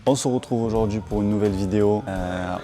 On se retrouve aujourd'hui pour une nouvelle vidéo.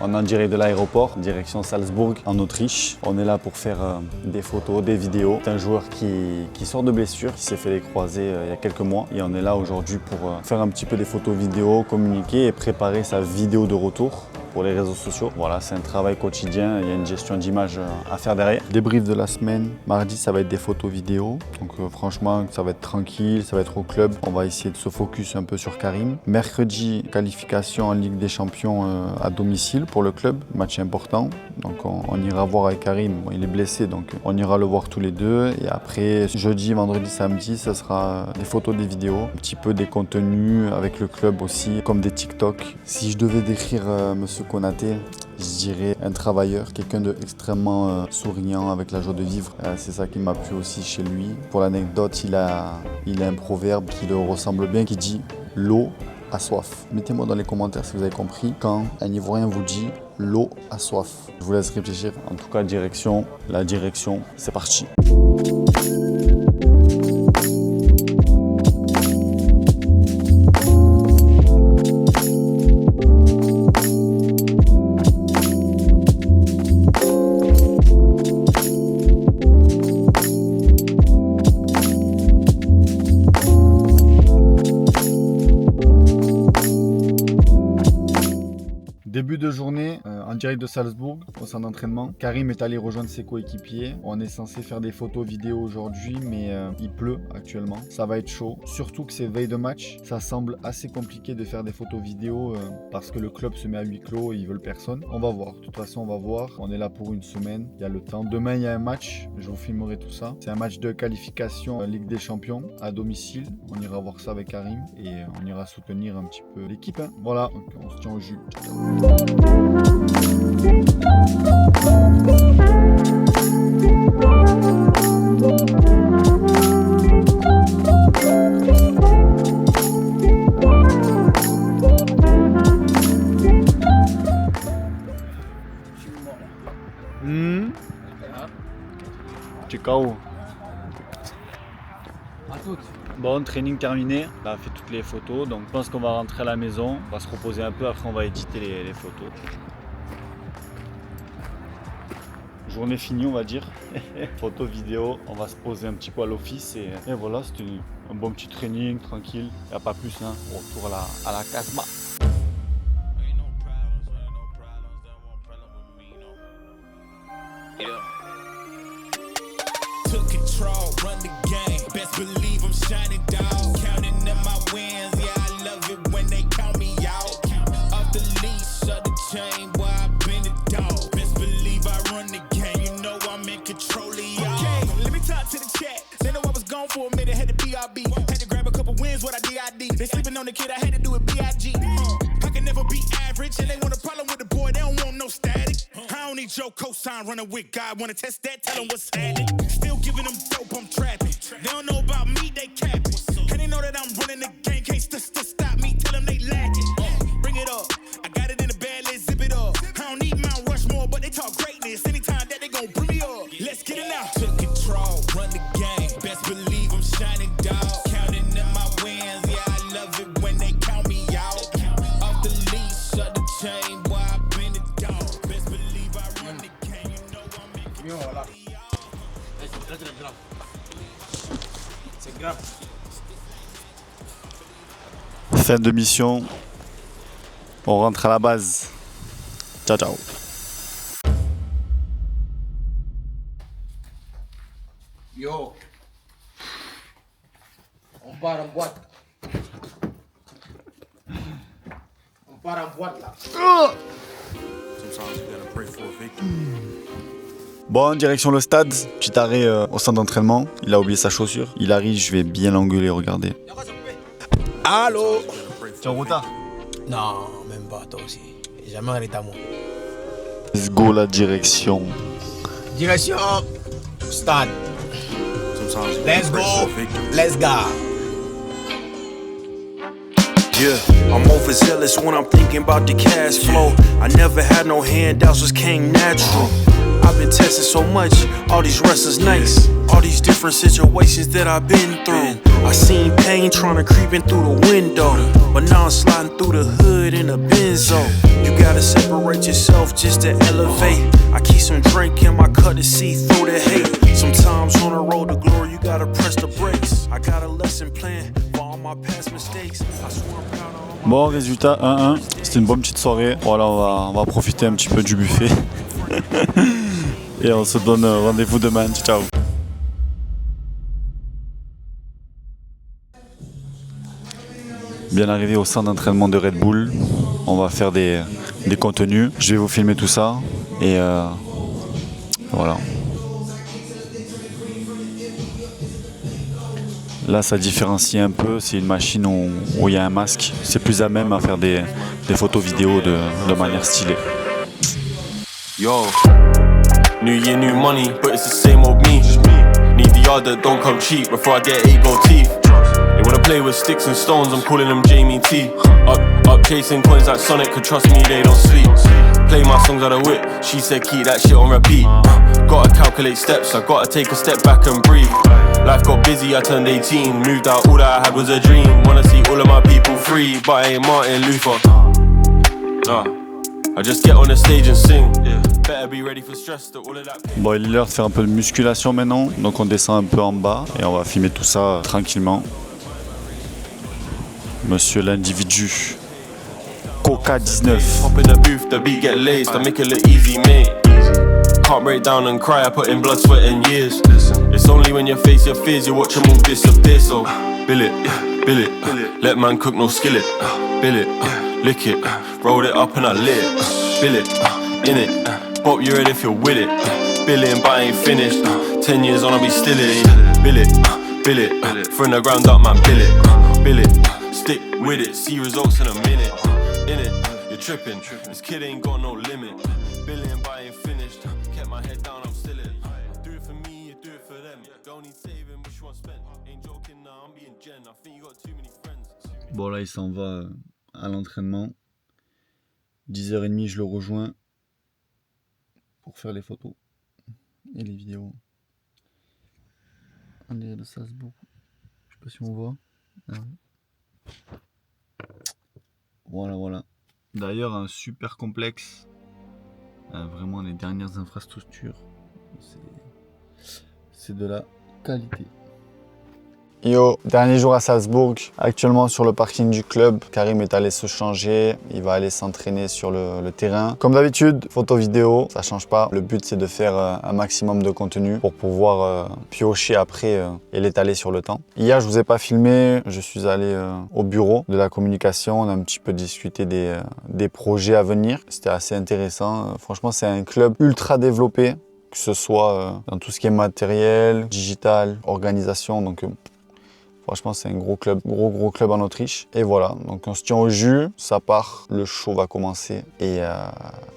On est en direct de l'aéroport, direction Salzbourg en Autriche. On est là pour faire des photos, des vidéos. C'est un joueur qui sort de blessure, qui s'est fait les croisés il y a quelques mois. Et on est là aujourd'hui pour faire un petit peu des photos vidéo, communiquer et préparer sa vidéo de retour pour les réseaux sociaux. Voilà, c'est un travail quotidien, il y a une gestion d'image à faire derrière. Débrief de la semaine, mardi ça va être des photos vidéo, donc franchement ça va être tranquille, ça va être au club. On va essayer de se focus un peu sur Karim. Mercredi, qualification en Ligue des Champions à domicile pour le club, match important. Donc on ira voir avec Karim, bon, il est blessé donc on ira le voir tous les deux. Et après jeudi, vendredi, samedi, ça sera des photos, des vidéos, un petit peu des contenus avec le club aussi, comme des TikTok. Si je devais décrire Monsieur Konaté, je dirais un travailleur, quelqu'un d'extrêmement souriant, avec la joie de vivre. C'est ça qui m'a plu aussi chez lui. Pour l'anecdote, il a un proverbe qui le ressemble bien, qui dit « l'eau a soif ». Mettez-moi dans les commentaires si vous avez compris quand un Ivoirien vous dit « l'eau a soif ». Je vous laisse réfléchir. En tout cas, la direction, c'est parti. Début de journée en direct de Salzbourg au centre d'entraînement. Karim est allé rejoindre ses coéquipiers. On est censé faire des photos vidéo aujourd'hui, mais il pleut actuellement. Ça va être chaud, surtout que c'est veille de match. Ça semble assez compliqué de faire des photos vidéo parce que le club se met à huis clos et ils veulent personne. On va voir, de toute façon on va voir. On est là pour une semaine, il y a le temps. Demain il y a un match, je vous filmerai tout ça. C'est un match de qualification Ligue des Champions à domicile. On ira voir ça avec Karim et on ira soutenir un petit peu l'équipe. Hein. Voilà, on se tient au jus. Ciao. À toutes. Bon, training terminé, on a fait toutes les photos, donc je pense qu'on va rentrer à la maison, on va se reposer un peu, après on va éditer les photos. Journée finie on va dire, photo, vidéo, on va se poser un petit peu à l'office et voilà, c'était un bon petit training, tranquille, il n'y a pas plus, hein. Retour à la Casbah. Took control, run the game. Best believe I'm shining, dog. Counting up my wins, yeah, I love it when they count me out. Off the leash, of the chain, boy, I've been a dog. Best believe I run the game, you know I'm in control of y'all. Okay, let me talk to the chat. They know I was gone for a minute, had to BRB. Had to grab a couple wins, what I DID. They sleeping on the kid, I had to do it BIG. I can never be average, and they want a problem with the boy, they don't want no static. I don't need your cosign running with God. Wanna test that? Tell them what's happening. Still giving them dope, I'm trapping. They don't know about me, they capping. And they know that I'm running the game. Can't stop me, tell them they lacking. Bring it up. I got it in the bag, let's zip it up. I don't need Mount Rushmore, but they talk greatness. Anytime that they gon' bring me up. Let's get it now. Took control, run the game. Best believe I'm shining, dog. Counting up my wins, yeah, I love it when they count me out. Off the leash, of the chain, boy, I've been a dog. Best believe I run the game, you know I'm in control. C'est grave. Fin de mission, on rentre à la base. Ciao ciao. Yo. On part en boîte. On part en boîte là. Bon, direction le stade, petit arrêt au centre d'entraînement. Il a oublié sa chaussure. Il arrive, je vais bien l'engueuler, regardez. Allô? Tu es en retard? Non, même pas, toi aussi. Jamais arrêté à moi. Let's go, la direction. Direction. Stade. Let's go. Let's go. Yeah, I'm overzealous when I'm thinking about the cash flow. I never had no handouts, just came natural. I've been tested so much, all these restless nights, all these different situations that I've been through. I seen pain trying to creep in through the window, but now I'm sliding through the hood in a Benzo. You gotta separate yourself just to elevate. I keep some drink in my cup to see through the hate. Sometimes on the road to glory, you gotta press the brakes. I got a lesson plan for all my past mistakes. I swear I'm proud of all my... Bon, résultat 1-1. C'était une bonne petite soirée. Voilà, on va profiter un petit peu du buffet. Et on se donne rendez-vous demain. Ciao. Bien arrivé au centre d'entraînement de Red Bull. On va faire des contenus. Je vais vous filmer tout ça. Et voilà. Là, ça différencie un peu. C'est une machine où il y a un masque. C'est plus à même à faire des photos vidéo de manière stylée. Yo, new year, new money, but it's the same old me. Need the yard that don't come cheap before I get 8 gold teeth. They wanna play with sticks and stones, I'm calling them Jamie T. Up chasing coins like Sonic, could trust me, they don't sleep. Play my songs out of whip, she said keep that shit on repeat. Gotta calculate steps, I gotta take a step back and breathe. Life got busy, I turned 18, moved out, all that I had was a dream. Wanna see all of my people free, but I ain't Martin Luther. I just get on the stage and sing. Better be ready for stress that all of that. Bon, il est l'heure de faire un peu de musculation maintenant, donc on descend un peu en bas et on va filmer tout ça tranquillement. Monsieur l'individu, Coca 19. Hop in the booth, the beat get laced, I make it look easy, mate. Can't break down and cry, I put in blood, sweat and years. It's only when you face your fears, you watch them all disappear. So, bill it, let man cook, no skillet. Bill it, lick it, rolled it up and I lit it. Bill it, in it, pop your head if you're with it. Billing, but I ain't finished. 10 years on, I'll be still in it. Bill it, from the ground up, man, bill it, stick with it, see results in a minute. In it, you're tripping, this kid ain't got no limit. Billing, but I ain't finished. Kept my head down, I'm still in. Do it for me, you do it for them. Don't need saving, wish you want spent. Ain't joking, nah, I'm being gen. I think you got too many friends. Bon, là, il s'en va à l'entraînement. 10h30, je le rejoins pour faire les photos et les vidéos. On dirait de Salzbourg. Je sais pas si on voit. Ah ouais. Voilà. D'ailleurs, un super complexe. Vraiment les dernières infrastructures. C'est de la qualité. Yo, dernier jour à Salzbourg, actuellement sur le parking du club. Karim est allé se changer, il va aller s'entraîner sur le terrain. Comme d'habitude, photo vidéo, ça change pas. Le but c'est de faire un maximum de contenu pour pouvoir piocher après et l'étaler sur le temps. Hier je vous ai pas filmé, je suis allé au bureau de la communication, on a un petit peu discuté des projets à venir. C'était assez intéressant, franchement c'est un club ultra développé, que ce soit dans tout ce qui est matériel, digital, organisation, donc franchement, c'est un gros club en Autriche. Et voilà, donc on se tient au jus, ça part, le show va commencer. Et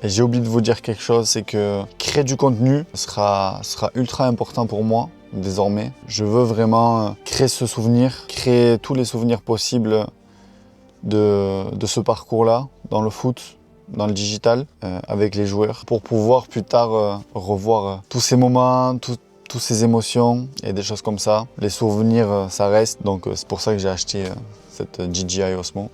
j'ai oublié de vous dire quelque chose, c'est que créer du contenu sera ultra important pour moi désormais. Je veux vraiment créer ce souvenir, créer tous les souvenirs possibles de ce parcours-là, dans le foot, dans le digital, avec les joueurs, pour pouvoir plus tard revoir tous ces moments, toutes ces émotions et des choses comme ça. Les souvenirs, ça reste, donc c'est pour ça que j'ai acheté cette DJI Osmo.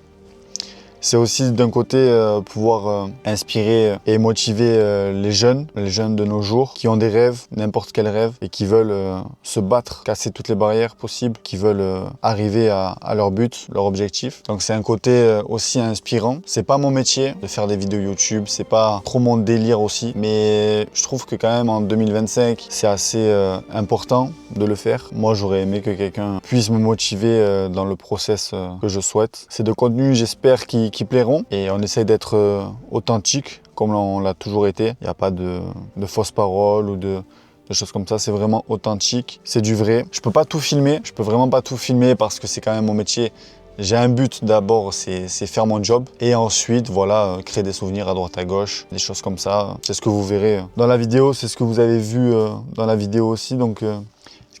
C'est aussi d'un côté pouvoir inspirer et motiver les jeunes de nos jours qui ont des rêves, n'importe quel rêve, et qui veulent se battre, casser toutes les barrières possibles, qui veulent arriver à leur but, leur objectif. Donc c'est un côté aussi inspirant. C'est pas mon métier de faire des vidéos YouTube, c'est pas trop mon délire aussi, mais je trouve que quand même en 2025, c'est assez important de le faire. Moi j'aurais aimé que quelqu'un puisse me motiver dans le process que je souhaite. C'est de contenu, j'espère, qui plairont, et on essaie d'être authentique comme on l'a toujours été. Il n'y a pas de fausses paroles ou de choses comme ça, c'est vraiment authentique, c'est du vrai. Je peux pas tout filmer, je peux vraiment pas tout filmer parce que c'est quand même mon métier. J'ai un but d'abord, c'est faire mon job, et ensuite voilà, créer des souvenirs à droite à gauche, des choses comme ça. C'est ce que vous verrez dans la vidéo, c'est ce que vous avez vu dans la vidéo aussi, donc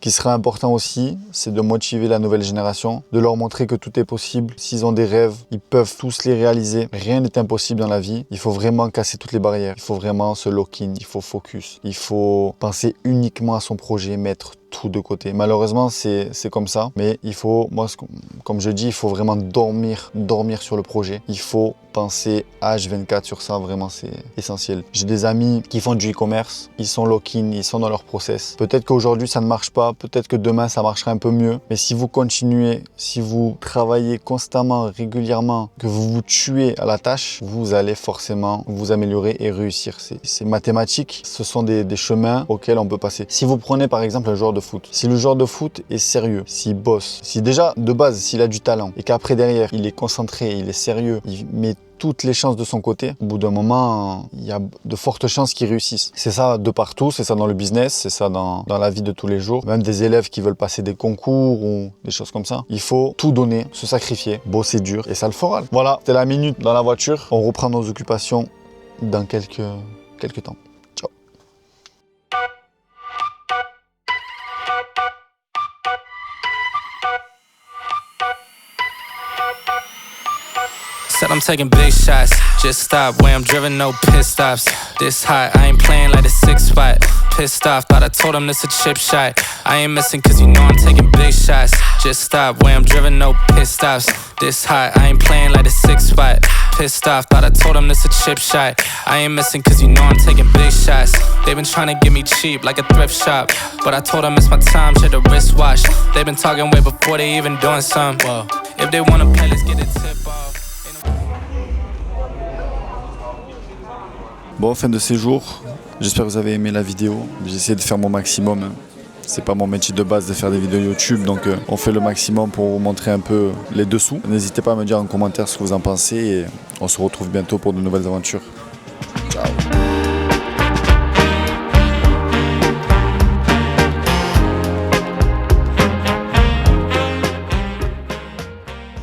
Ce qui sera important aussi, c'est de motiver la nouvelle génération, de leur montrer que tout est possible. S'ils ont des rêves, ils peuvent tous les réaliser. Rien n'est impossible dans la vie. Il faut vraiment casser toutes les barrières. Il faut vraiment se lock-in, il faut focus. Il faut penser uniquement à son projet, mettre tout de côté. Malheureusement, c'est comme ça. Mais il faut, moi, comme je dis, il faut vraiment dormir sur le projet. Il faut penser H24 sur ça, vraiment, c'est essentiel. J'ai des amis qui font du e-commerce. Ils sont lock-in, ils sont dans leur process. Peut-être qu'aujourd'hui, ça ne marche pas. Peut-être que demain, ça marchera un peu mieux. Mais si vous continuez, si vous travaillez constamment, régulièrement, que vous vous tuez à la tâche, vous allez forcément vous améliorer et réussir. C'est mathématique. Ce sont des chemins auxquels on peut passer. Si vous prenez par exemple un joueur de foot, si le joueur de foot est sérieux, s'il bosse, si déjà de base s'il a du talent et qu'après derrière il est concentré, il est sérieux, il met toutes les chances de son côté, au bout d'un moment, il y a de fortes chances qu'il réussisse. C'est ça de partout, c'est ça dans le business, c'est ça dans la vie de tous les jours. Même des élèves qui veulent passer des concours ou des choses comme ça. Il faut tout donner, se sacrifier, bosser dur et ça le fera. Voilà, c'était la minute dans la voiture. On reprend nos occupations dans quelques temps. Ciao. Said I'm taking big shots, just stop where I'm driven, no pit stops. This hot, I ain't playing like the 6 spot. Pissed off, thought I told him this a chip shot. I ain't missing cause you know I'm taking big shots. Just stop where I'm driven, no pit stops. This hot, I ain't playing like the 6 spot. Pissed off, thought I told him this a chip shot. I ain't missing cause you know I'm taking big shots. They been trying to get me cheap like a thrift shop, but I told them it's my time, shit the wristwatch. They been talking way before they even doing something. Whoa. If they wanna play, let's get a tip off. Bon, fin de séjour, j'espère que vous avez aimé la vidéo. J'ai essayé de faire mon maximum. C'est pas mon métier de base de faire des vidéos YouTube, donc on fait le maximum pour vous montrer un peu les dessous. N'hésitez pas à me dire en commentaire ce que vous en pensez et on se retrouve bientôt pour de nouvelles aventures.